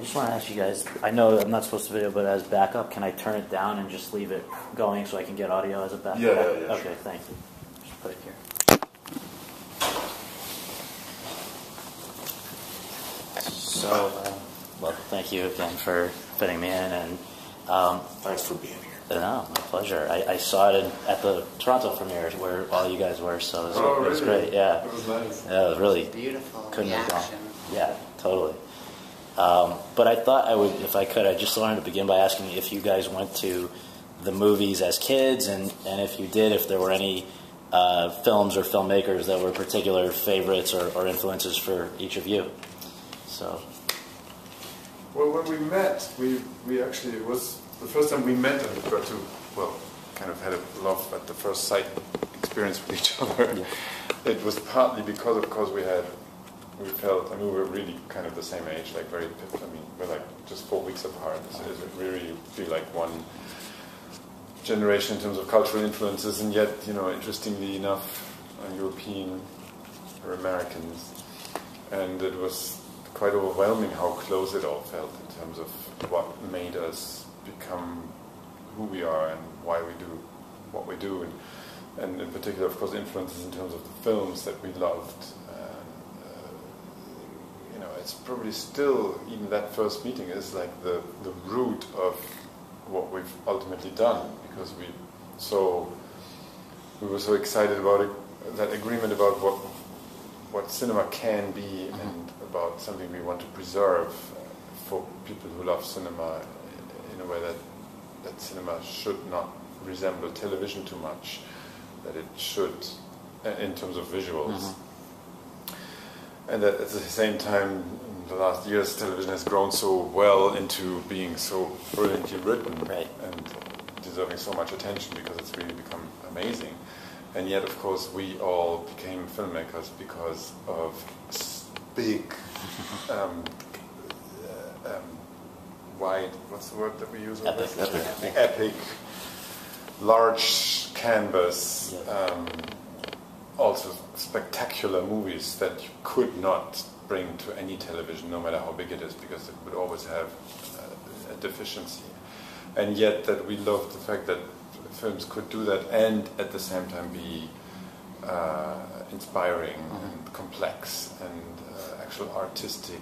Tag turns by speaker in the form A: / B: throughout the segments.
A: just want to ask you guys, I know I'm not supposed to video, but as backup, can I turn it down and just leave it going so I can get audio as a backup?
B: Yeah,
A: Okay,
B: sure.
A: thank you. Just put it here. So, well, thank you again for fitting me in, and
C: thanks for being here.
A: No, my pleasure. I saw it at the Toronto premiere where all you guys were, so it was great. Yeah,
B: it was nice.
A: Yeah, it was really
D: beautiful.
A: Couldn't have
D: reaction.
A: gone. Yeah, totally. But I thought I would, if I could, I just wanted to begin by asking if you guys went to the movies as kids, and if you did, if there were any films or filmmakers that were particular favorites or influences for each of you. So.
B: Well, when we met, we actually, it was the first time we met and we got to, well, kind of had a love at the first sight experience with each other. Yeah. It was partly because, of course, we felt, I mean, we were really kind of the same age, like very, I mean, we're like just 4 weeks apart. So we really feel like one generation in terms of cultural influences, and yet, you know, interestingly enough, European or Americans. And it was quite overwhelming how close it all felt in terms of what made us become who we are and why we do what we do, and in particular, of course, influences in terms of the films that we loved. You know, it's probably still, even that first meeting is like the root of what we've ultimately done, because we were so excited about it, that agreement about what cinema can be, and about something we want to preserve for people who love cinema in a way that cinema should not resemble television too much, that it should, in terms of visuals. And that at the same time, in the last years, television has grown so well into being so brilliantly written,
A: right,
B: and deserving so much attention because it's really become amazing. And yet, of course, we all became filmmakers because of big, wide, what's the word that we use? Epic, large canvas, also spectacular movies that you could not bring to any television, no matter how big it is, because it would always have a deficiency. And yet that we loved the fact that films could do that and at the same time be inspiring and complex and actual artistic,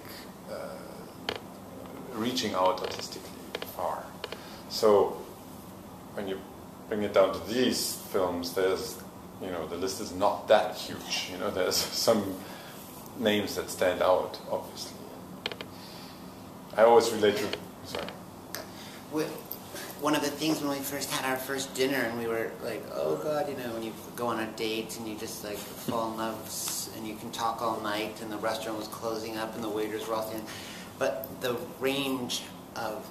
B: reaching out artistically far. So when you bring it down to these films, there's, you know, the list is not that huge. You know, there's some names that stand out, obviously. I always relate to, sorry.
D: One of the things when we first had our first dinner and we were like, oh God, you know, when you go on a date and you just like fall in love and you can talk all night and the restaurant was closing up and the waiters were all saying, but the range of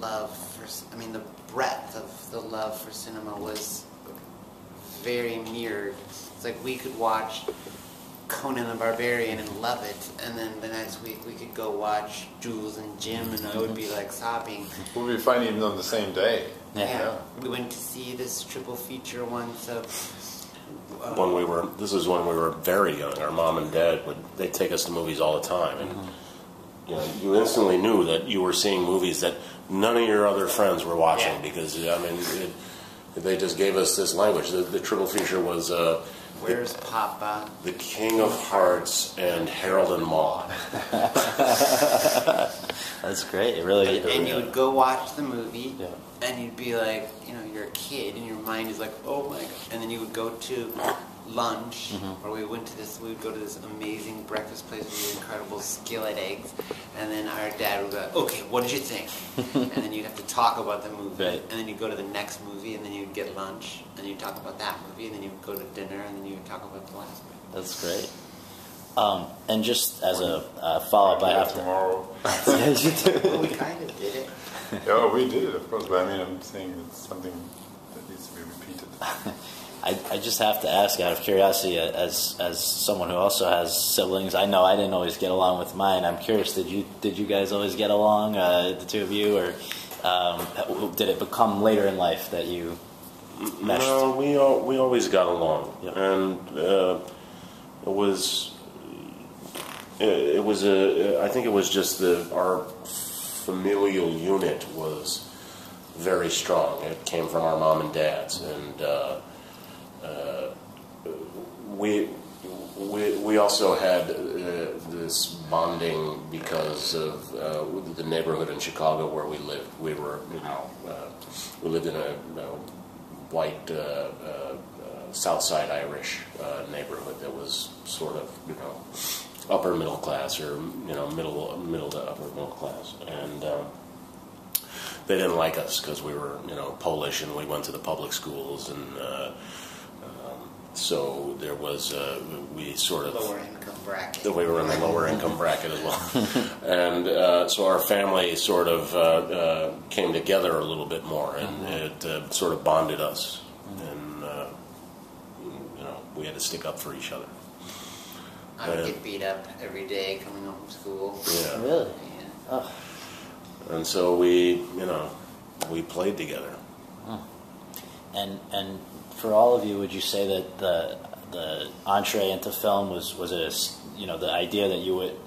D: love for, I mean, the breadth of the love for cinema was very mirrored. It's like we could watch Conan the Barbarian and love it, and then the next week we could go watch Jules and Jim and I would be like sobbing.
B: We'll be finding them on the same day.
D: Yeah. We went to see this triple feature once. So
C: this is when we were very young. Our mom and dad they'd take us to movies all the time, and you know, you instantly knew that you were seeing movies that none of your other friends were watching, because I mean, they just gave us this language. The triple feature was
D: Where's Papa?
C: The King of Hearts and Harold and Maude.
A: That's great. It really.
D: And you would go watch the movie, and you'd be like, you know, you're a kid, and your mind is like, oh my God. And then you would go to lunch, or we would go to this amazing breakfast place with incredible skillet eggs, and then our dad would be like, okay, what did you think? And then you'd have to talk about the movie,
A: right.
D: And then you'd go to the next movie, and then you'd get lunch, and you'd talk about that movie, and then you'd go to dinner, and then you'd talk about the last movie.
A: That's great. And just as a follow-up, I have
B: tomorrow.
A: Yes, you do.
D: Well, we kind of did it.
B: Yeah, we did it, of course, but I mean, I'm saying it's something that needs to be repeated.
A: I just have to ask, out of curiosity, as someone who also has siblings, I know I didn't always get along with mine. I'm curious, did you guys always get along, the two of you, or did it become later in life that you meshed?
C: No, we always got along, and I think it was just our familial unit was very strong. It came from our mom and dad's, and we also had this bonding because of the neighborhood in Chicago where we lived. We were, we lived in a white South Side Irish neighborhood that was sort of, upper middle class, or middle to upper middle class, and they didn't like us because we were Polish and we went to the public schools, and so there was we sort of
D: lower income bracket.
C: That we were in the lower income bracket as well, and so our family sort of came together a little bit more, and it sort of bonded us, and we had to stick up for each other.
D: I would get beat up every day coming home from school.
C: Yeah.
A: Really?
D: Yeah.
A: Oh.
C: And so we played together.
A: And for all of you, would you say that the entree into film was it the idea that you would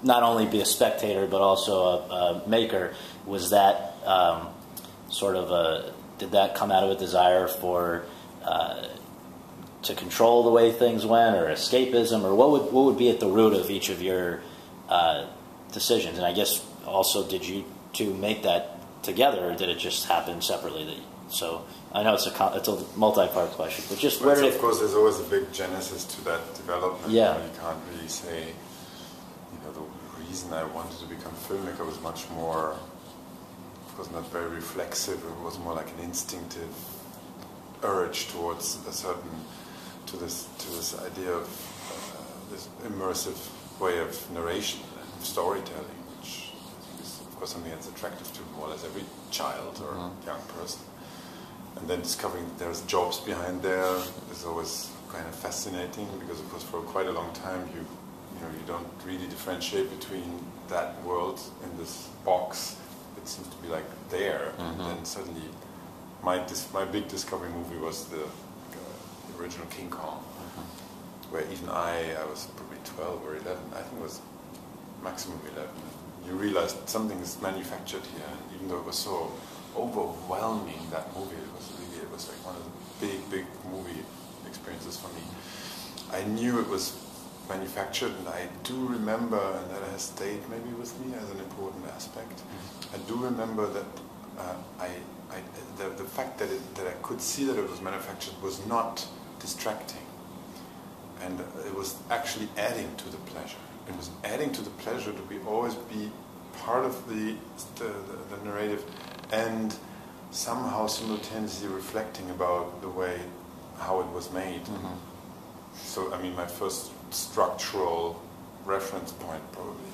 A: not only be a spectator but also a maker? Was that did that come out of a desire for to control the way things went, or escapism, or what would be at the root of each of your decisions? And I guess also, did you two make that together, or did it just happen separately? So I know it's a multi-part question, but just where did
B: of course, there's always a big genesis to that development.
A: Yeah.
B: You can't really say, the reason I wanted to become a filmmaker was much more, of course, not very reflexive. It was more like an instinctive urge towards this idea of this immersive way of narration and storytelling, which is, of course, something that's attractive to more or less every child or young person. And then discovering that there's jobs behind there is always kind of fascinating, because, of course, for quite a long time you don't really differentiate between that world in this box. It seems to be like there, and then suddenly my big discovery movie was the original King Kong, where even I was probably 12 or 11. I think it was maximum 11. You realized something is manufactured here, and even though it was so overwhelming, that movie, it was like one of the big movie experiences for me. I knew it was manufactured, and I do remember, and that has stayed maybe with me as an important aspect. I do remember that the fact that I could see that it was manufactured was not distracting, and it was actually adding to the pleasure. It was adding to the pleasure to always be part of the narrative, and somehow simultaneously reflecting about the way how it was made. So, I mean, my first structural reference point, probably,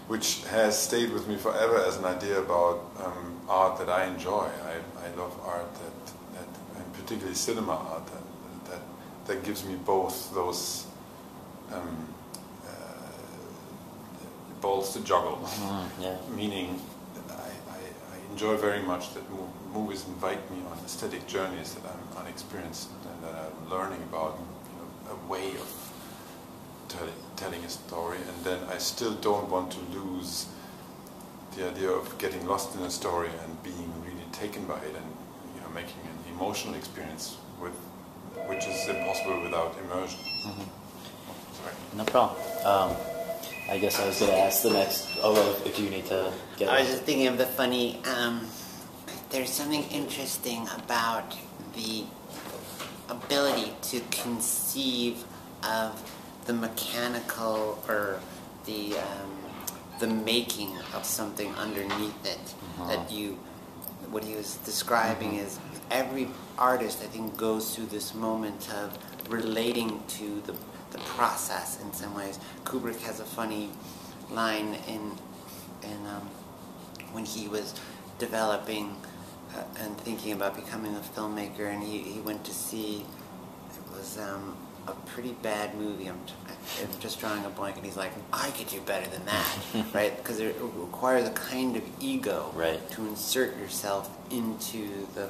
B: which has stayed with me forever as an idea about art that I enjoy. I love art that and particularly cinema art that gives me both those balls to juggle. Meaning, I enjoy very much that movies invite me on aesthetic journeys that I'm unexperienced, and that I'm learning about a way of telling a story, and then I still don't want to lose the idea of getting lost in a story and being really taken by it, and making an emotional experience which is impossible without immersion. Sorry.
A: No problem. I guess I was going to ask the next. If you need to get.
D: I was just thinking of the funny. There's something interesting about the ability to conceive of the mechanical or the making of something underneath it. That what he was describing is every artist, I think, goes through this moment of relating to the process in some ways. Kubrick has a funny line in when he was developing and thinking about becoming a filmmaker, and he went to see, it was a pretty bad movie. I'm just drawing a blank, and he's like, I could do better than that, right? Because it requires a kind of ego,
A: right,
D: to insert yourself into the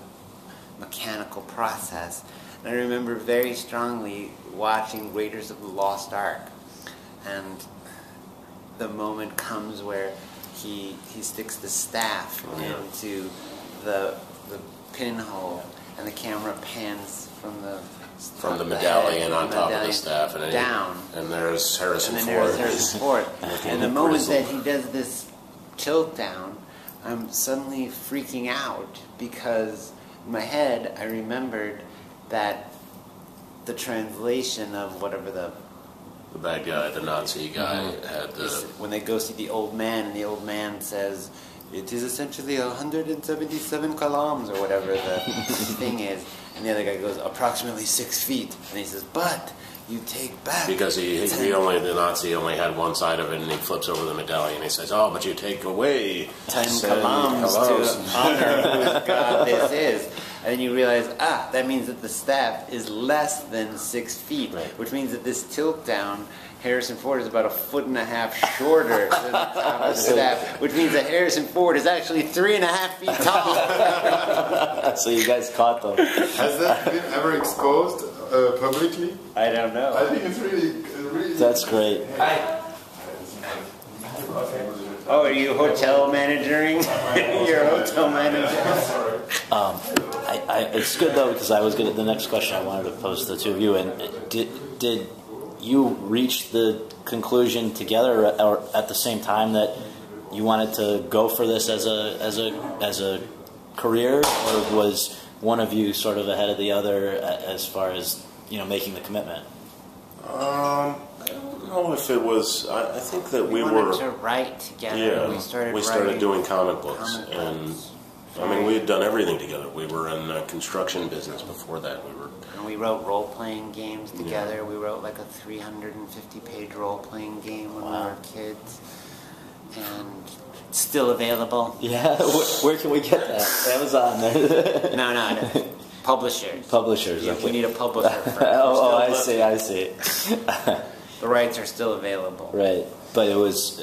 D: mechanical process. And I remember very strongly watching Raiders of the Lost Ark, and the moment comes where he sticks the staff into the pinhole, and the camera pans from the
C: medallion on top of the
D: medallion
C: staff and
D: down,
C: and there's Harrison
D: and then
C: Ford.
D: there's Harrison Ford. And the moment that he does this tilt down, I'm suddenly freaking out, because in my head I remembered that the translation of whatever the
C: bad guy, the Nazi guy, had
D: when they go see the old man, and the old man says, "It is essentially 177 columns," or whatever the thing is, and the other guy goes, "Approximately 6 feet," and he says, "But you take back,"
C: because the Nazi only had one side of it, and he flips over the medallion and he says, "Oh, but you take away
D: 10 columns to honor whose God this is." And then you realize, that means that the staff is less than 6 feet, which means that this tilt down, Harrison Ford is about 1.5 feet shorter than the top of the staff, which means that Harrison Ford is actually 3.5 feet tall.
A: So you guys caught them.
B: Has that been ever exposed publicly?
D: I don't know.
B: I think it's really.
A: That's great.
D: Oh, are you hotel managing? You're a hotel manager.
A: It's good though, because I was good at the next question I wanted to pose to the two of you. And did you reach the conclusion together or at the same time that you wanted to go for this as a career, or was one of you sort of ahead of the other as far as making the commitment?
C: I don't know if it was. I think that we
D: wanted to write together.
C: Yeah,
D: we started
C: doing comic books, and I mean, we had done everything together. We were in the construction business before that.
D: And we wrote role-playing games together. Yeah. We wrote like a 350-page role-playing game when we were kids, and it's still available.
A: Yeah, where can we get that? Amazon.
D: No. Publishers.
A: Publishers. Okay.
D: We need a publisher first.
A: I see.
D: The rights are still available.
A: Right, but it was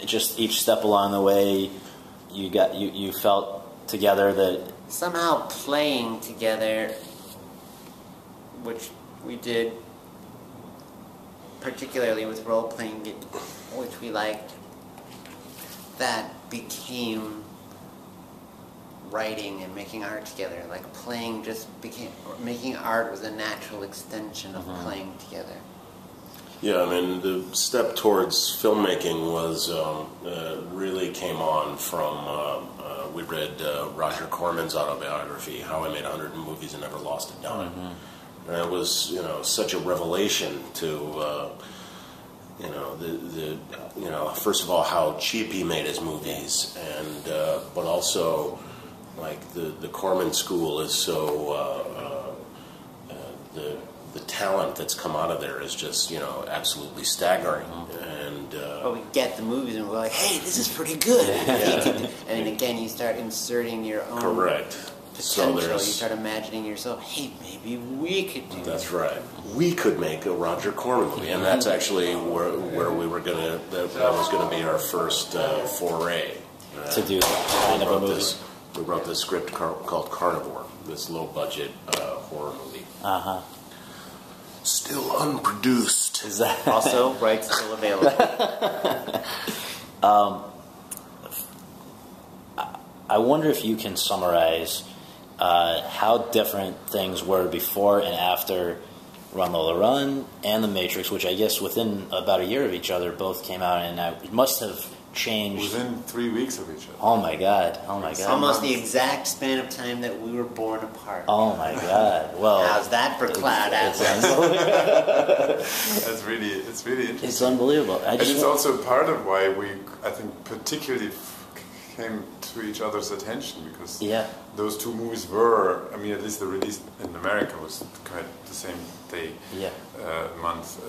A: just each step along the way. You felt together that
D: somehow playing together, which we did, particularly with role playing, which we liked, that became writing and making art together. Like making art was a natural extension of playing together.
C: Yeah, I mean, the step towards filmmaking was really came on from we read Roger Corman's autobiography, How I Made 100 Movies and Never Lost a Dime, and it was such a revelation to first of all how cheap he made his movies, and but also like the Corman school is so the talent that's come out of there is just absolutely staggering. And
D: we get the movies and we're like, hey, this is pretty good. And then again you start inserting your own potential. You start imagining yourself, hey, maybe we could do
C: that's right, we could make a Roger Corman movie. And that's actually where we were gonna that was gonna be our first foray
A: to do that kind of a movie.
C: We wrote this script called Carnivore, this low budget horror movie. Still unproduced.
A: Is that
D: also rights still available?
A: I wonder if you can summarize how different things were before and after Run Lola Run and The Matrix, which I guess within about a year of each other both came out, and it must have changed
B: within 3 weeks of each other.
A: Oh my god!
D: Almost the exact span of time that we were born apart.
A: Oh my god! Well,
D: how's that for cloud atlas?
B: It's really interesting.
A: It's unbelievable.
B: And it's also part of why we, I think, particularly came to each other's attention, because those two movies were, I mean, at least the release in America was quite the same day, month,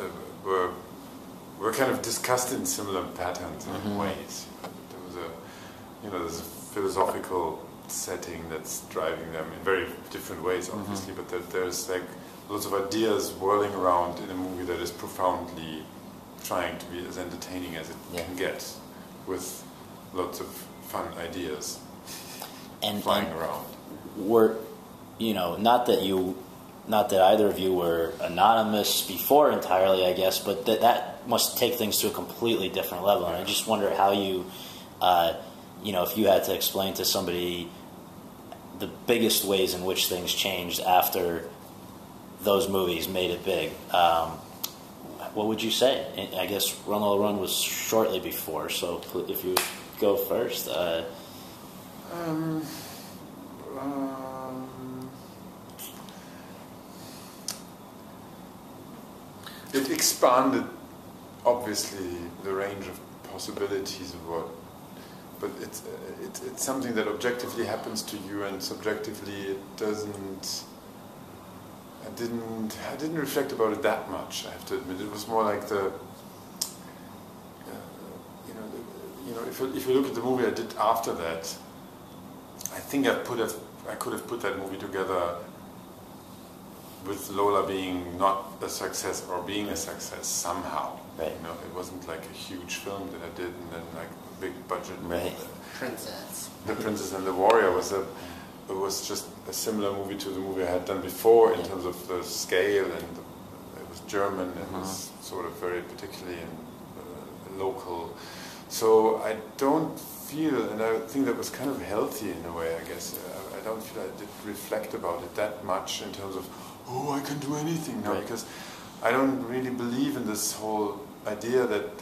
B: were kind of discussed in similar patterns and ways. There was there's a philosophical setting that's driving them in very different ways, obviously, but there's like lots of ideas whirling around in a movie that is profoundly trying to be as entertaining as it can get, with lots of fun ideas flying around.
A: Were not that either of you were anonymous before entirely, I guess, but that must take things to a completely different level. And I just wonder how you if you had to explain to somebody the biggest ways in which things changed after those movies made it big, what would you say? I guess Run Lola Run was shortly before, so if you go first.
B: It expanded, obviously, the range of possibilities of what, but it's something that objectively happens to you, and subjectively it doesn't. I didn't reflect about it that much, I have to admit. It was more like if you look at the movie I did after that, I think I could have put that movie together with Lola being not a success or being a success somehow.
A: Right.
B: It wasn't like a huge film that I did and then like a big budget.
A: Right.
B: The Princess and the Warrior was just a similar movie to the movie I had done before in terms of the scale, and it was German. It was sort of very particularly local. So I don't feel, and I think that was kind of healthy in a way, I guess. I don't feel I did reflect about it that much in terms of, I can do anything now, because I don't really believe in this whole idea that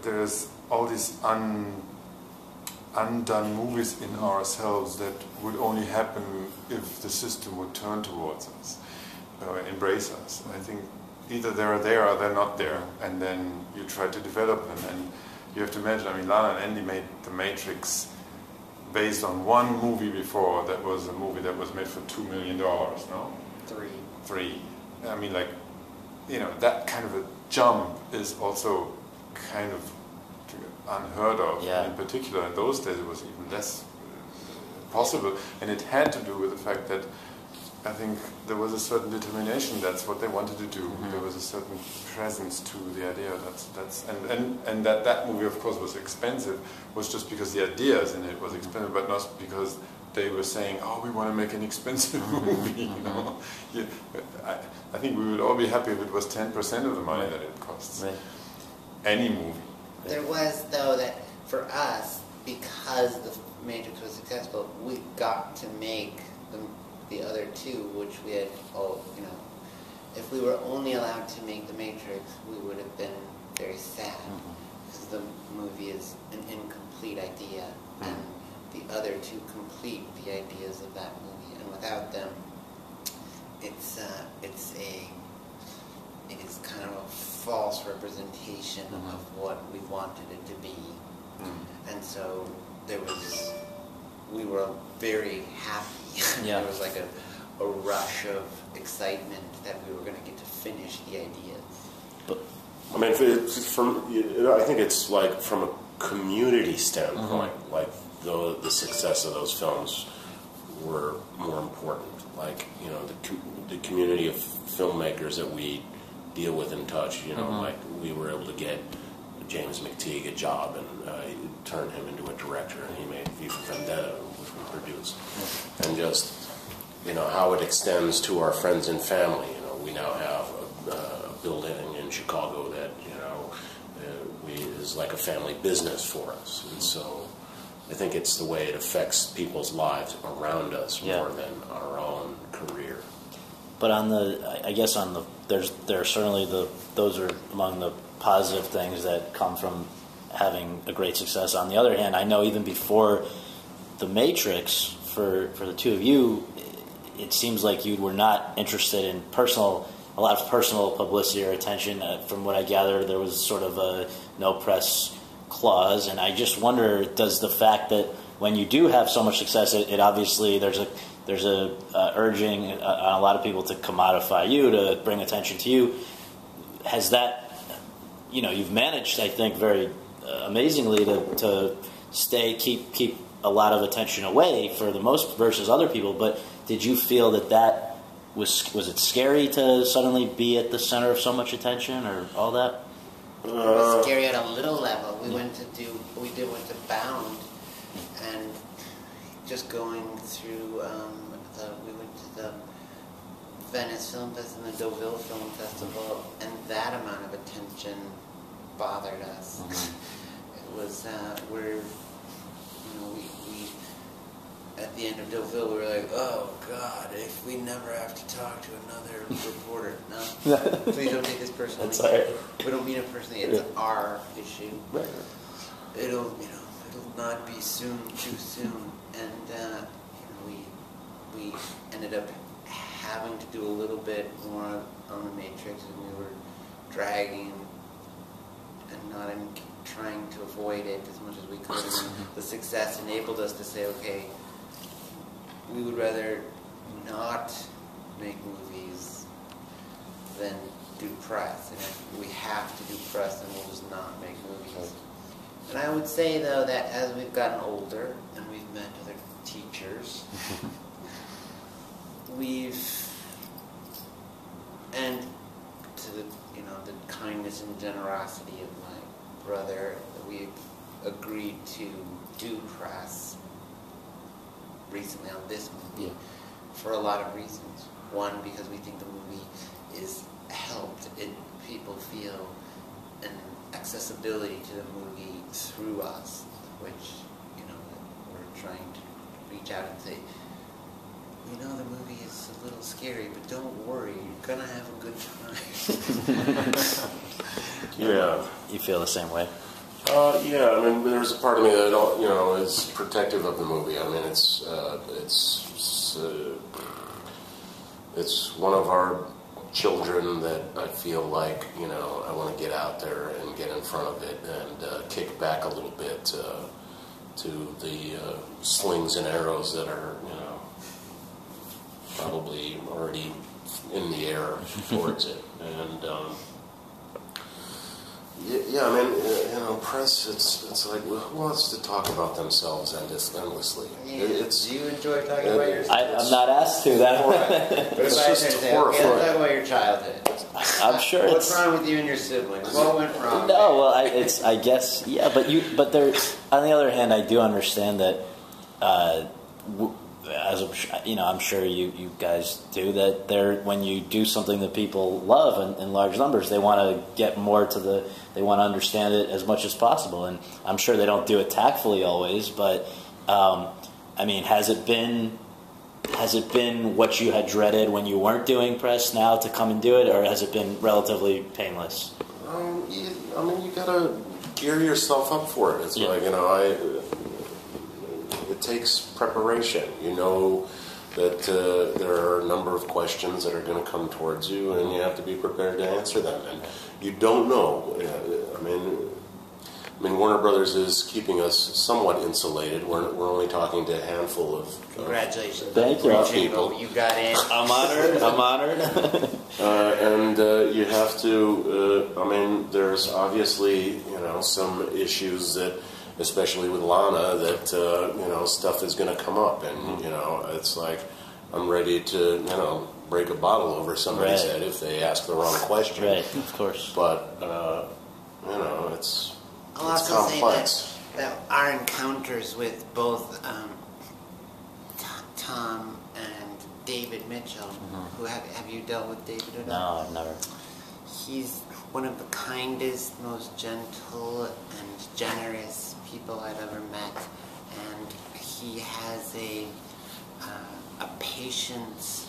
B: there's all these undone movies in ourselves that would only happen if the system would turn towards us, embrace us. I think either they're there or they're not there, and then you try to develop them. And you have to imagine, Lana and Andy made The Matrix based on one movie before that was a movie that was made for $2 million, no? Three. That kind of a jump is also kind of unheard of.
A: Yeah.
B: In particular, in those days, it was even less possible. And it had to do with the fact that I think there was a certain determination. That's what they wanted to do. There was a certain presence to the idea. And that movie, of course, was expensive. Was just because the ideas in it was expensive, but not because they were saying, we want to make an expensive movie. I think we would all be happy if it was 10% of the money that it costs.
A: Right.
B: Any movie.
D: There was, though, that for us, because the Matrix was successful, we got to make the other two, which we had if we were only allowed to make The Matrix, we would have been very sad, because the movie is an incomplete idea, and the other two complete the ideas of that movie, and without them, it is kind of a false representation of what we wanted it to be. And so we were very happy.
A: Yeah.
D: There was like a rush of excitement that we were going to get to finish the ideas.
A: But
C: I think it's like from a community standpoint, like the success of those films were more important. Like, the community of filmmakers that we deal with and touch, like we were able to get James McTeague a job and turn him into a director, and he made V for Vendetta, which we produced. And just, how it extends to our friends and family. We now have a building in Chicago that, is like a family business for us. And so I think it's the way it affects people's lives around us more than our own career.
A: But there are certainly those are among the positive things that come from having a great success. On the other hand, I know even before The Matrix, for the two of you, it seems like you were not interested in a lot of personal publicity or attention. From what I gather, there was sort of a no press clause, and I just wonder, does the fact that when you do have so much success, it obviously there's a urging on a lot of people to commodify you, to bring attention to you. Has that, you've managed, I think, very amazingly to keep a lot of attention away for the most versus other people. But did you feel that was it scary to suddenly be at the center of so much attention, or all that?
D: It was scary at a little level. We went to Bound, and just going through, we went to the Venice Film Festival and the Deauville Film Festival, and that amount of attention bothered us. was where we at the end of Deauville, we were like, oh God, if we never have to talk to another reporter, no, please don't take this personally.
A: That's all right.
D: We don't mean it personally. It's our issue.
A: Right.
D: It'll not be too soon, and we ended up having to do a little bit more on the Matrix, and we were dragging and not trying to avoid it as much as we could. And the success enabled us to say, okay, we would rather not make movies than do press. And if we have to do press, then we'll just not make movies. And I would say, though, that as we've gotten older and we've met other teachers, and to the kindness and generosity of my brother, we've agreed to do press recently on this movie for a lot of reasons. One, because we think the movie is helped people feel an accessibility to the movie through us, which we're trying to reach out and say, the movie is a little scary, but don't worry, you're gonna have a good time.
C: Yeah.
A: You feel the same way?
C: Yeah, I mean, there's a part of me that is protective of the movie. I mean, it's one of our children that I feel like I want to get out there and get in front of it and kick back a little bit to the slings and arrows that are probably already in the air towards it. And yeah, I mean, press, it's like, who wants to talk about themselves endlessly?
D: Yeah. Do you enjoy talking about yourself?
A: I'm not asked to.
C: It's just horrifying.
D: Okay, talk about your childhood.
A: I'm sure
D: What's wrong with you and your siblings? What went wrong?
A: No, well, I guess, yeah, but there. On the other hand, I do understand that, as I'm sure you guys do, that when you do something that people love in large numbers, they want to get more they want to understand it as much as possible, and I'm sure they don't do it tactfully always, but I mean, has it been what you had dreaded when you weren't doing press now to come and do it, or has it been relatively painless?
C: I mean, you gotta gear yourself up for it. It's like, it takes preparation. You know that there are a number of questions that are going to come towards you, and you have to be prepared to answer them. And you don't know. I mean, Warner Brothers is keeping us somewhat insulated. We're only talking to a handful of
D: congratulations.
A: Thank you,
C: people.
D: You got in.
A: I'm honored.
C: And you have to. I mean, there's obviously some issues that, especially with Lana, that stuff is going to come up, and it's like I'm ready to break a bottle over somebody's head if they ask the wrong question.
A: Right, of course.
C: But it's
D: I'll also
C: complex.
D: say that our encounters with both Tom and David Mitchell, who have you dealt with David at all?
A: No, I've never.
D: He's one of the kindest, most gentle and generous people I've ever met, and he has a patience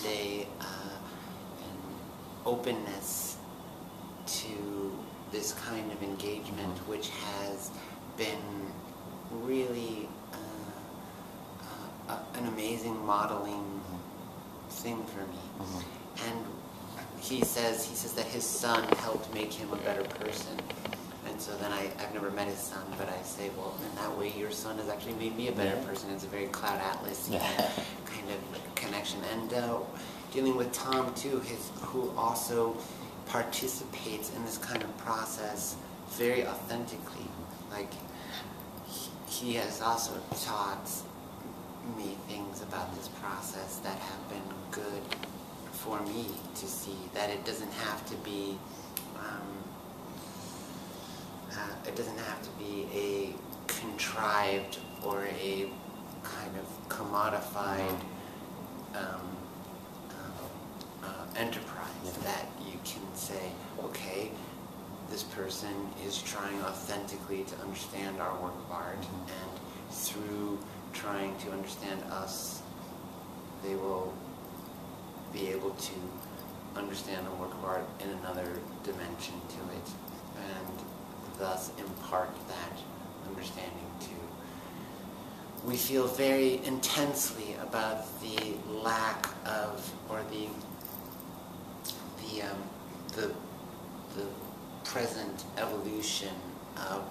D: and an openness to this kind of engagement, which has been really an amazing modeling thing for me. And he says that his son helped make him a better person. And so then I've never met his son, but I say, well, in that way, your son has actually made me a better person. It's a very Cloud Atlas kind of connection. And dealing with Tom, too, who also participates in this kind of process very authentically. Like, he has also taught me things about this process that have been good for me to see, that it doesn't have to be a contrived or a kind of commodified enterprise, that you can say, okay, this person is trying authentically to understand our work of art, and through trying to understand us, they will be able to understand a work of art in another dimension to it, and thus impart that understanding to. We feel very intensely about the lack of, or the present evolution of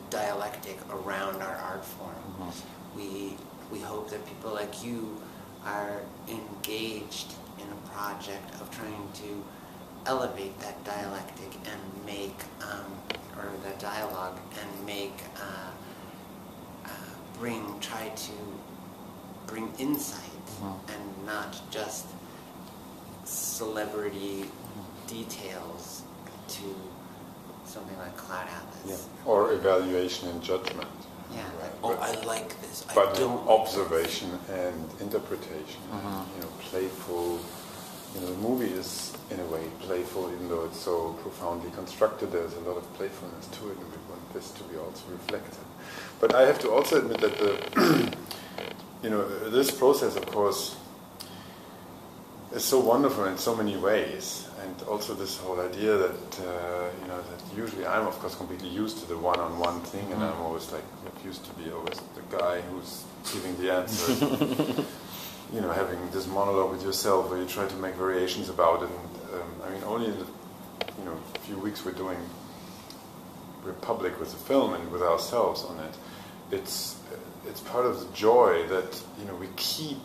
D: dialectic around our art form. We hope that people like you are engaged in a project of trying to elevate that dialectic and make, or that dialogue, and make, try to bring insight and not just celebrity details to something like Cloud Atlas.
B: Yeah. Or evaluation and judgment.
D: Yeah.
B: Right.
D: But, I like this.
B: But
D: I don't
B: observation and interpretation. Playful. The movie is in a way playful, even though it's so profoundly constructed. There's a lot of playfulness to it, and we want this to be also reflected. But I have to also admit that this process, of course, is so wonderful in so many ways, and also this whole idea that that usually I'm of course completely used to the one-on-one thing, and I'm always like used to be always the guy who's giving the answer. Having this monologue with yourself where you try to make variations about it. And only in a few weeks we're public with the film and with ourselves on it. It's part of the joy that we keep,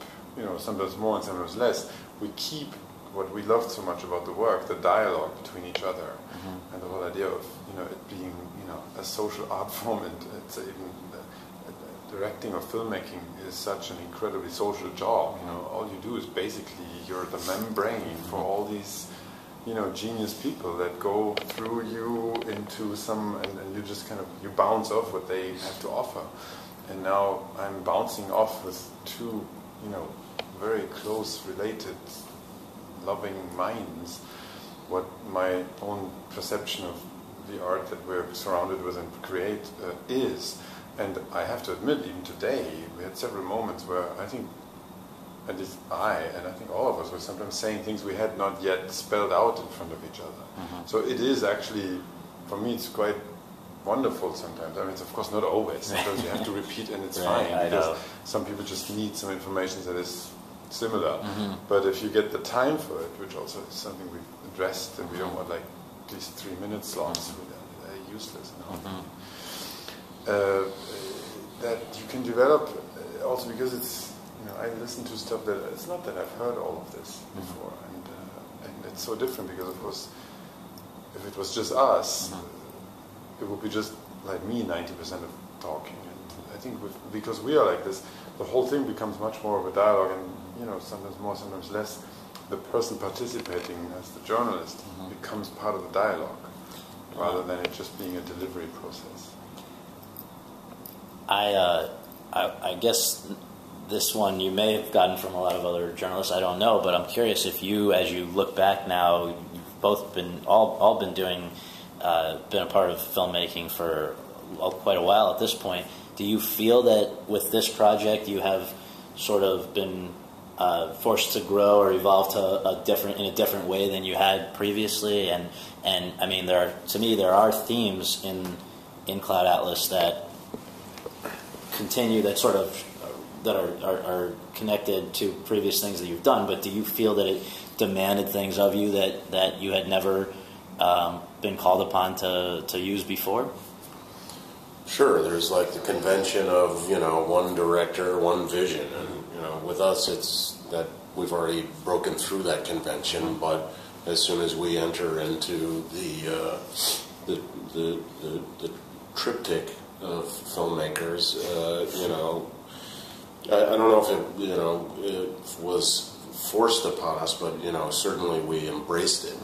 B: sometimes more and sometimes less. We keep what we loved so much about the work, the dialogue between each other, and the whole idea of it being a social art form, and it's even directing or filmmaking is such an incredibly social job. All you do is basically you're the membrane for all these genius people that go through you into some, and you just you bounce off what they have to offer. And now I'm bouncing off with two very close related loving minds what my own perception of the art that we're surrounded with and create is. And I have to admit, even today, we had several moments where I think, at least and I think all of us were sometimes saying things we had not yet spelled out in front of each other. So it is actually, for me, it's quite wonderful sometimes. It's of course not always. Sometimes you have to repeat and it's fine, because some people just need some information that is similar. But if you get the time for it, which also is something we've addressed, and we don't want at least 3 minute slots, they're useless. That you can develop also because it's I listen to stuff that it's not that I've heard all of this before, and it's so different because of course if it was just us, it would be just like me 90% of talking, and I think because we are like this, the whole thing becomes much more of a dialogue, and sometimes more, sometimes less. The person participating as the journalist becomes part of the dialogue rather than it just being a delivery process.
A: I guess this one you may have gotten from a lot of other journalists. I don't know, but I'm curious if you, as you look back now, you've both been all been doing, been a part of filmmaking for quite a while at this point. Do you feel that with this project you have sort of been forced to grow or evolve to in a different way than you had previously? And there are themes in Cloud Atlas that continue, that sort of that are connected to previous things that you've done, but do you feel that it demanded things of you that you had never been called upon to use before?
C: Sure, there's like the convention of one director, one vision, and with us it's that we've already broken through that convention, but as soon as we enter into the triptych of filmmakers, I don't know if it was forced upon us, but certainly we embraced it.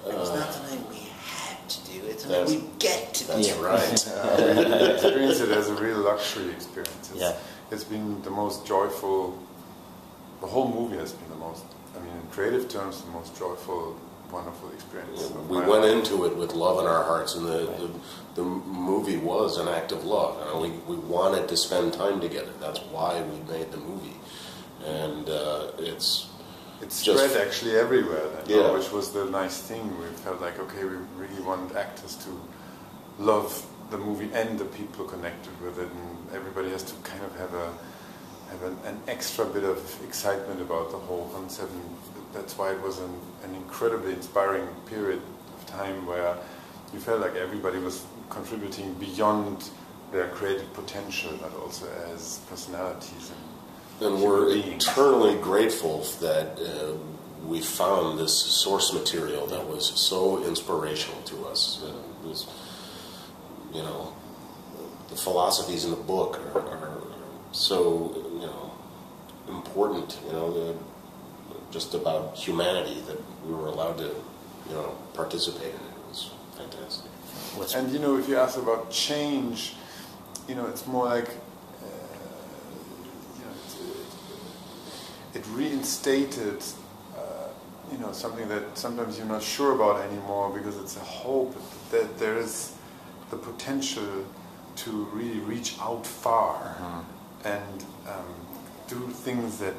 D: It was not something we had to do; it's something we get to do.
C: That's right.
B: We experience it as a real luxury experience.
A: Yeah.
B: It's been the most joyful. The whole movie has been the most I mean, in creative terms, the most joyful, wonderful experience.
C: We went into it with love in our hearts, and the movie was an act of love. We wanted to spend time together. That's why we made the movie, and it's
B: spread actually everywhere. Then,
C: yeah.
B: Which was the nice thing. We felt like, okay, we really want actors to love the movie and the people connected with it, and everybody has to kind of have an extra bit of excitement about the whole concept. And that's why it was an incredibly inspiring period of time where you felt like everybody was contributing beyond their creative potential, but also as personalities
C: and we're eternally grateful that we found this source material that was so inspirational to us. It was, the philosophies in the book are so, important, just about humanity, that we were allowed to, participate in it. It was fantastic.
B: And, if you ask about change, it's more like, it reinstated, something that sometimes you're not sure about anymore, because it's a hope that there is the potential to really reach out far and do things that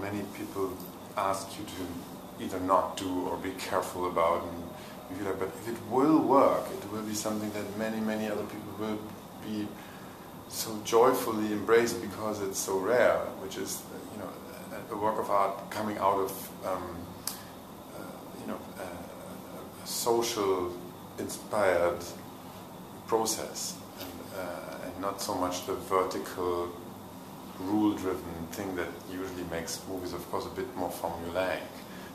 B: many people ask you to either not do or be careful about, and you feel like, but if it will work, it will be something that many other people will be so joyfully embraced because it's so rare, which is a work of art coming out of a social inspired process, and not so much the vertical rule-driven thing that usually makes movies, of course, a bit more formulaic.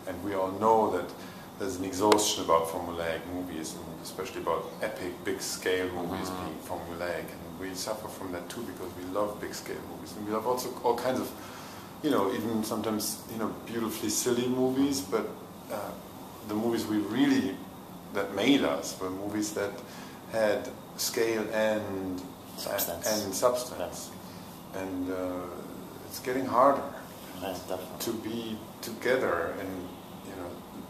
B: And we all know that there's an exhaustion about formulaic movies, and especially about epic, big-scale movies being formulaic. And we suffer from that too, because we love big-scale movies. And we love also all kinds of, even sometimes, beautifully silly movies, but the movies that made us were movies that had scale and substance. And it's getting harder to be together in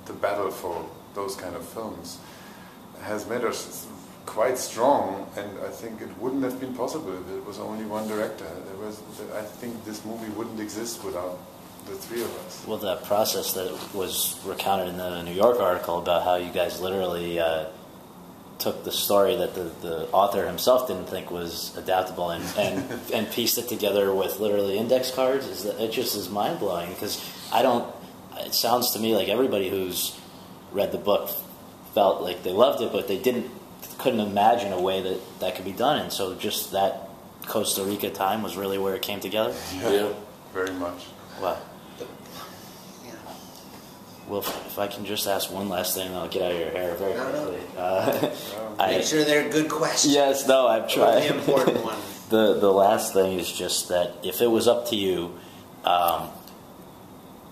B: the battle for those kind of films. Has made us quite strong, and I think it wouldn't have been possible if it was only one director. I think this movie wouldn't exist without the three of us.
A: Well, that process that was recounted in the New York article about how you guys literally took the story that the author himself didn't think was adaptable and pieced it together with literally index cards, it just is mind-blowing, because it sounds to me like everybody who's read the book felt like they loved it, but they couldn't imagine a way that could be done, and so just that Costa Rica time was really where it came together.
B: Yeah. Very much.
A: Wow. Well, if I can just ask one last thing, I'll get out of your hair very quickly.
D: Make sure they're good questions.
A: Yes, no, I'm trying.
D: The important one.
A: The last thing is just that if it was up to you,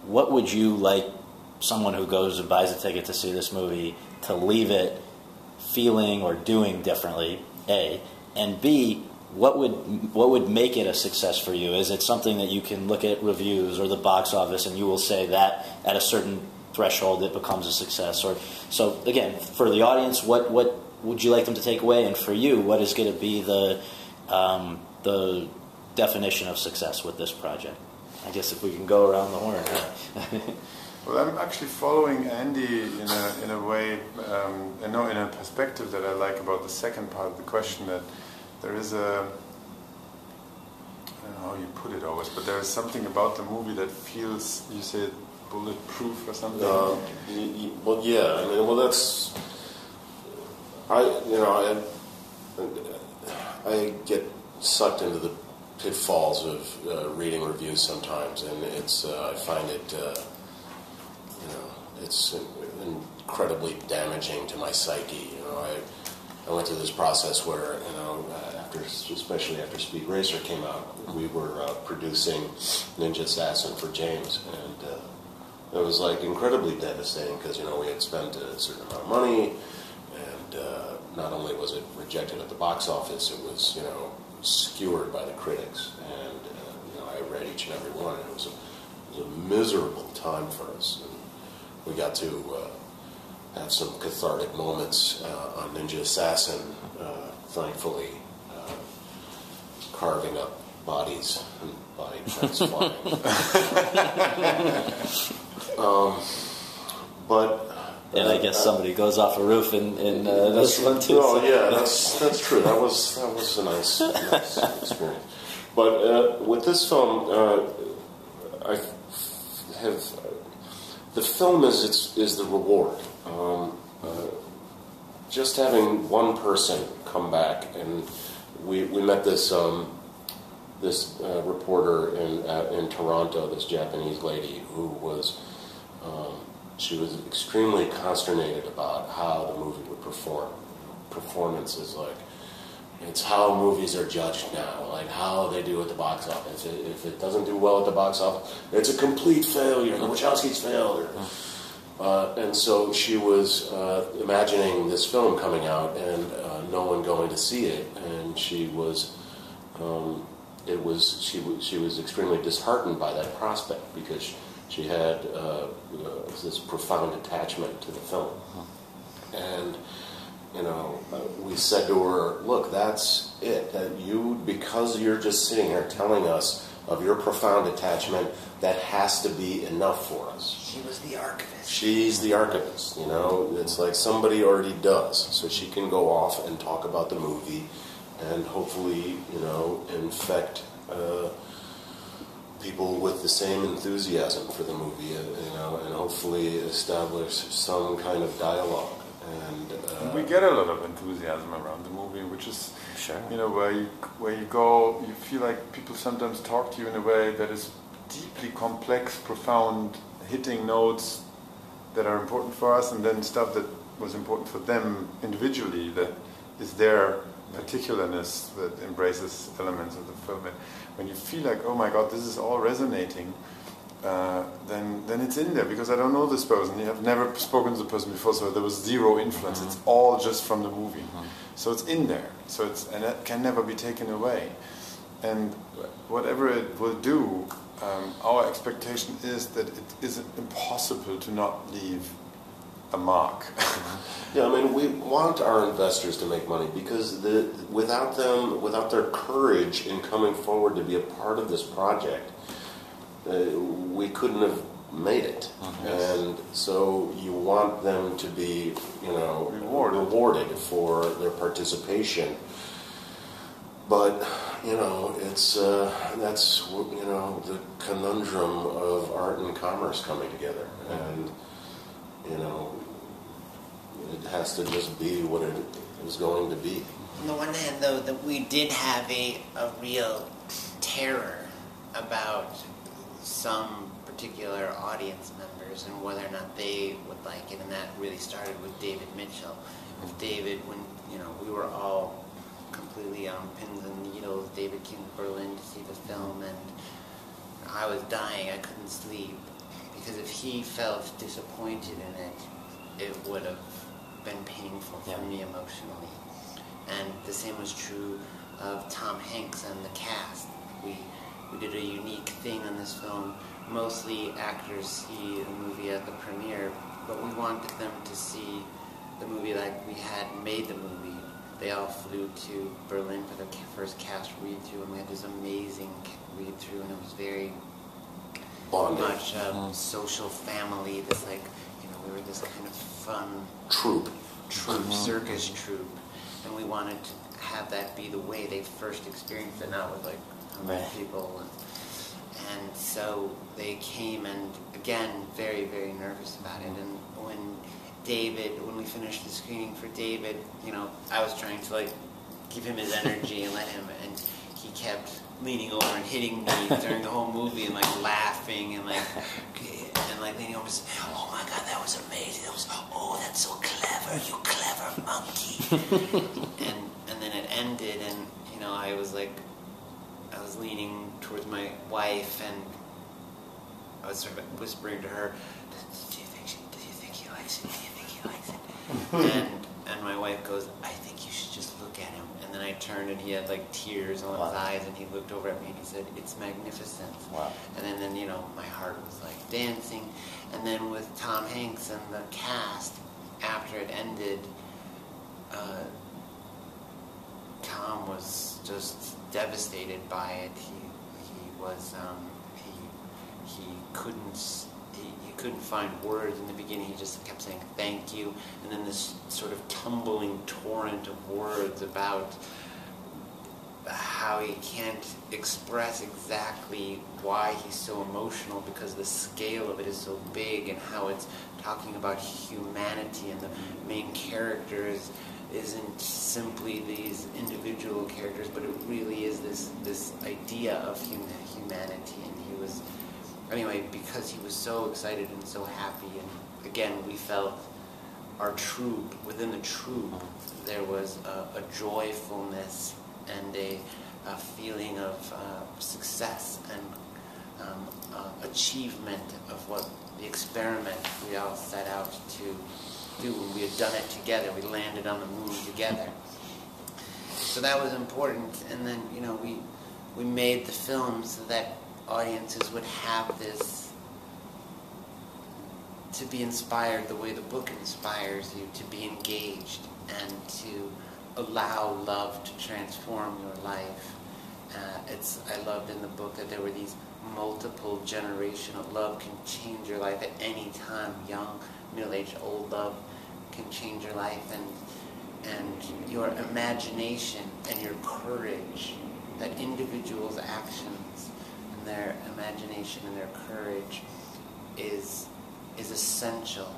A: what would you like someone who goes and buys a ticket to see this movie to leave it feeling or doing differently, A, and B, what would make it a success for you? Is it something that you can look at reviews or the box office and you will say that at a certain threshold it becomes a success? Or so again, for the audience, what would you like them to take away, and for you, what is going to be the definition of success with this project? I guess if we can go around the horn.
B: Well, I'm actually following Andy in a way, in a perspective that I like about the second part of the question, that there is I don't know how you put it always, but there is something about the movie that feels, you said, bulletproof or something.
C: Well, yeah. That's. I get sucked into the pitfalls of reading reviews sometimes, and I find it. It's incredibly damaging to my psyche. I went through this process where, especially after Speed Racer came out, we were producing Ninja Assassin for James, and it was like incredibly devastating, because we had spent a certain amount of money, and not only was it rejected at the box office, it was skewered by the critics, and I read each and every one, and it was was a miserable time for us. And we got to have some cathartic moments on Ninja Assassin, thankfully, carving up bodies and body parts flying.
A: And I guess somebody goes off a roof in this one too.
C: Oh, yeah, that's true. That was a nice experience. But with this film, the film is the reward. Just having one person come back, and we met this reporter in Toronto, this Japanese lady who was. She was extremely consternated about how the movie would perform. Performance is like, it's how movies are judged now, like how they do at the box office. If it doesn't do well at the box office, it's a complete failure. The Wachowskis failed. And so she was imagining this film coming out and no one going to see it, and she was extremely disheartened by that prospect because she had this profound attachment to the film. And, we said to her, look, that's it. That because you're just sitting here telling us of your profound attachment, that has to be enough for us.
D: She was the archivist.
C: She's the archivist, It's like somebody already does. So she can go off and talk about the movie and hopefully, infect people with the same enthusiasm for the movie, and hopefully establish some kind of dialogue. And
B: we get a lot of enthusiasm around the movie, which is,
A: sure.
B: Where you go, you feel like people sometimes talk to you in a way that is deeply complex, profound, hitting notes that are important for us, and then stuff that was important for them individually, that is their particularness, that embraces elements of the film. And when you feel like, oh my God, this is all resonating, then it's in there, because I don't know this person. You have never spoken to the person before, so there was zero influence. Mm-hmm. It's all just from the movie. Mm-hmm. So it's in there. And that can never be taken away. And whatever it will do, our expectation is that it is impossible to not leave a mark.
C: Yeah, we want our investors to make money, because without their courage in coming forward to be a part of this project, we couldn't have made it. Mm-hmm. And so you want them to be, rewarded for their participation. But it's that's the conundrum of art and commerce coming together, and it has to just be what it is going to be.
D: On the one hand, though, that we did have a real terror about some particular audience members and whether or not they would like it, and that really started with David Mitchell. With David, when we were all completely on pins and needles, David came to Berlin to see the film, and I was dying. I couldn't sleep, because if he felt disappointed in it, it would have been painful for me emotionally. And the same was true of Tom Hanks and the cast. We did a unique thing on this film. Mostly actors see the movie at the premiere, but we wanted them to see the movie like we had made the movie. They all flew to Berlin for the first cast read-through, and we had this amazing read-through, and it was very much social family. This we were this kind of fun
C: troupe,
D: circus troupe, and we wanted to have that be the way they first experienced it, not with 100 people. And so they came, and again, very, very nervous about it. And when we finished the screening for David, I was trying to give him his energy and let him, and he kept leaning over and hitting me during the whole movie and laughing and leaning over and saying, "Oh my God, that was amazing! That's so clever! You clever monkey!" and then it ended, and I was leaning towards my wife, and I was sort of whispering to her, "Do you think he likes it? Do you think he likes it?" And my wife wife goes, I think you should just look at him. And then I turned and he had like tears on
A: Wow.
D: his eyes, and he looked over at me and he said, it's magnificent.
A: Wow.
D: And then, you know, my heart was like dancing. And then with Tom Hanks and the cast, after it ended, Tom was just devastated by it. He was he couldn't find words in the beginning. He just kept saying thank you, and then this sort of tumbling torrent of words about how he can't express exactly why he's so emotional because the scale of it is so big, and how it's talking about humanity, and the main characters isn't simply these individual characters, but it really is this idea of humanity. And he was, anyway, because he was so excited and so happy, and again, we felt our troupe, within the troupe, there was a joyfulness and a feeling of success and achievement of what the experiment we all set out to do. We had done it together. We landed on the moon together. So that was important. And then, you know, we made the film so that audiences would have this, to be inspired the way the book inspires you, to be engaged and to allow love to transform your life. I loved in the book that there were these multiple generational love can change your life at any time. Young, middle-aged, old love can change your life, and your imagination and your courage, that individuals' actions and their imagination and their courage is essential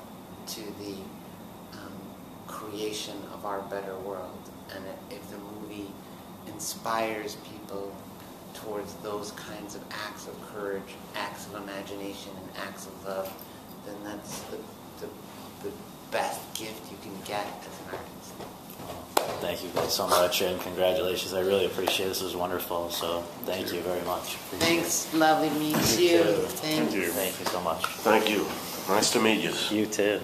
D: to the creation of our better world. And if the movie inspires people towards those kinds of acts of courage, acts of imagination, and acts of love, then that's the best gift you can get as an artist.
A: Thank you guys so much, and congratulations. I really appreciate it. This was wonderful, so thank you very much.
D: Thanks, lovely to meet you. Thank you.
A: Thank you so much.
C: Thank you. Nice to meet you.
A: You too.